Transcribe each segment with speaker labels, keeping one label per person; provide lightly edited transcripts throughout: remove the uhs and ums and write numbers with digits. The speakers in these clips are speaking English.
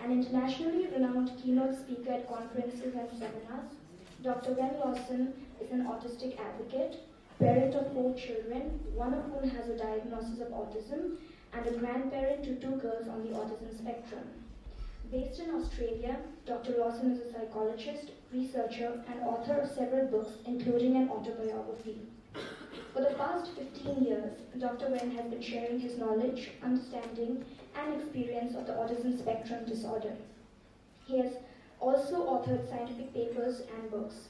Speaker 1: An internationally renowned keynote speaker at conferences and seminars, Dr. Wenn Lawson is an autistic advocate, parent of 4 children, one of whom has a diagnosis of autism, and a grandparent to 2 girls on the autism spectrum. Based in Australia, Dr. Lawson is a psychologist, researcher, and author of several books, including an autobiography. For the past 15 years, Dr. Wenn has been sharing his knowledge, understanding, and experience of the autism spectrum disorder. He has also authored scientific papers and books.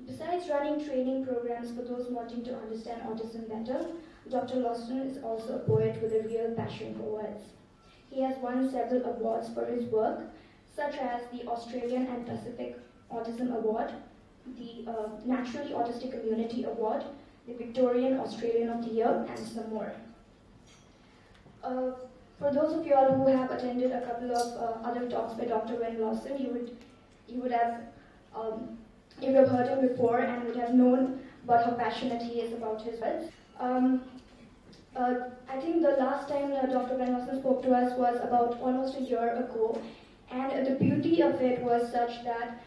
Speaker 1: Besides running training programs for those wanting to understand autism better, Dr. Lawson is also a poet with a real passion for words. He has won several awards for his work, such as the Australian and Pacific Autism Award, the Naturally Autistic Community Award, the Victorian Australian of the Year, and some more. For those of you all who have attended a couple of other talks by Dr. Wenn Lawson, you would have heard him before and would have known about how passionate he is about his words. I think the last time Dr. Wenn Lawson spoke to us was about almost a year ago, and the beauty of it was such that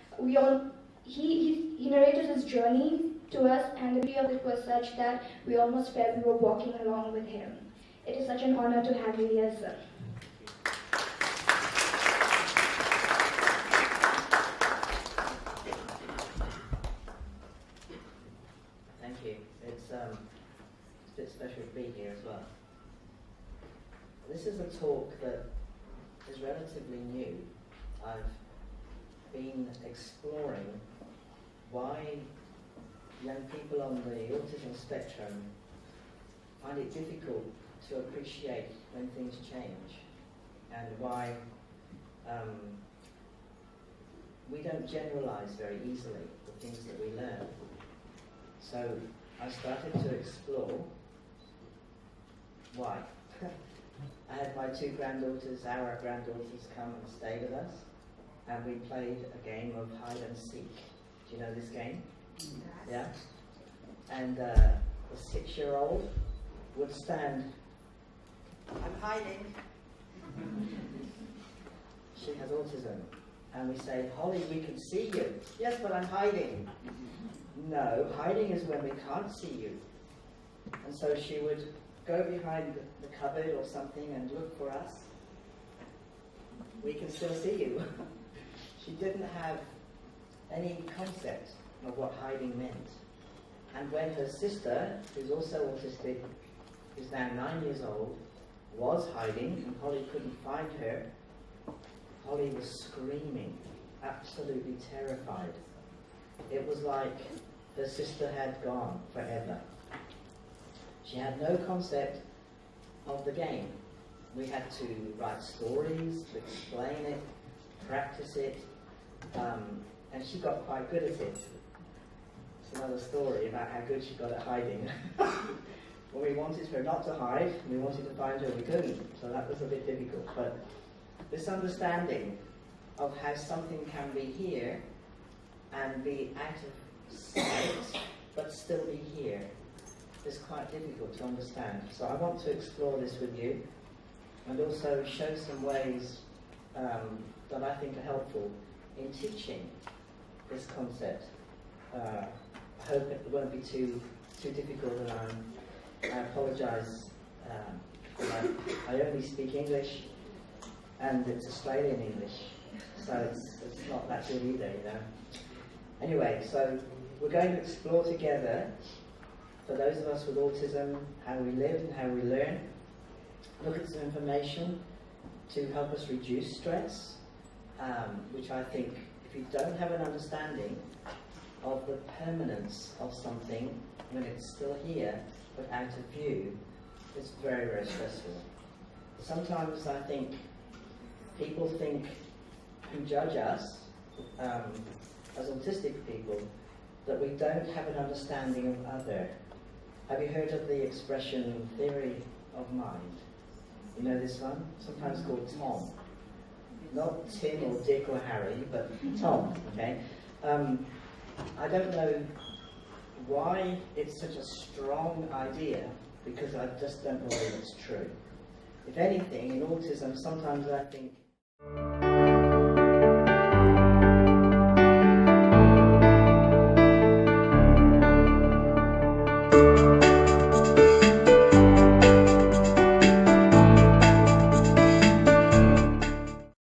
Speaker 1: he narrated his journey to us, and the beauty of it was such that we almost felt we were walking along with him. It is such an honor to have you here, sir.
Speaker 2: Thank you. It's a bit special to be here as well. This is a talk that is relatively new. I've been exploring why young people on the autism spectrum find it difficult to appreciate when things change, and why we don't generalize very easily the things that we learn. So I started to explore why. I had my 2 granddaughters, our granddaughters, come and stay with us, and we played a game of hide and seek. Do you know this game? Yes. Yeah? And the 6-year-old would stand, "I'm hiding." She has autism. And we say, "Holly, we can see you." "Yes, but I'm hiding." "No, hiding is when we can't see you." And so she would go behind the cupboard or something and look for us. "We can still see you." She didn't have any concept of what hiding meant. And when her sister, who's also autistic, who's now 9 years old, was hiding and Holly couldn't find her, Holly was screaming, absolutely terrified. It was like her sister had gone forever. She had no concept of the game. We had to write stories to explain it, practice it, and she got quite good at it. It's another story about how good she got at hiding. When we wanted her not to hide, we wanted to find her, we couldn't, so that was a bit difficult. But this understanding of how something can be here and be out of sight, but still be here, is quite difficult to understand. So I want to explore this with you, and also show some ways that I think are helpful in teaching this concept. I hope it won't be too difficult, and I apologise. I only speak English, and it's Australian English, so it's not that good either, you know. Anyway, so we're going to explore together, for those of us with autism, how we live and how we learn, look at some information to help us reduce stress, which I think, if you don't have an understanding of the permanence of something when it's still here but out of view, it's very, very stressful. Sometimes I think people who judge us as autistic people, that we don't have an understanding of other. Have you heard of the expression theory of mind? You know this one? Sometimes called Tom. Not Tim or Dick or Harry, but Tom, okay? I don't know why it's such a strong idea, because I just don't believe it's true. If anything, in autism, sometimes I think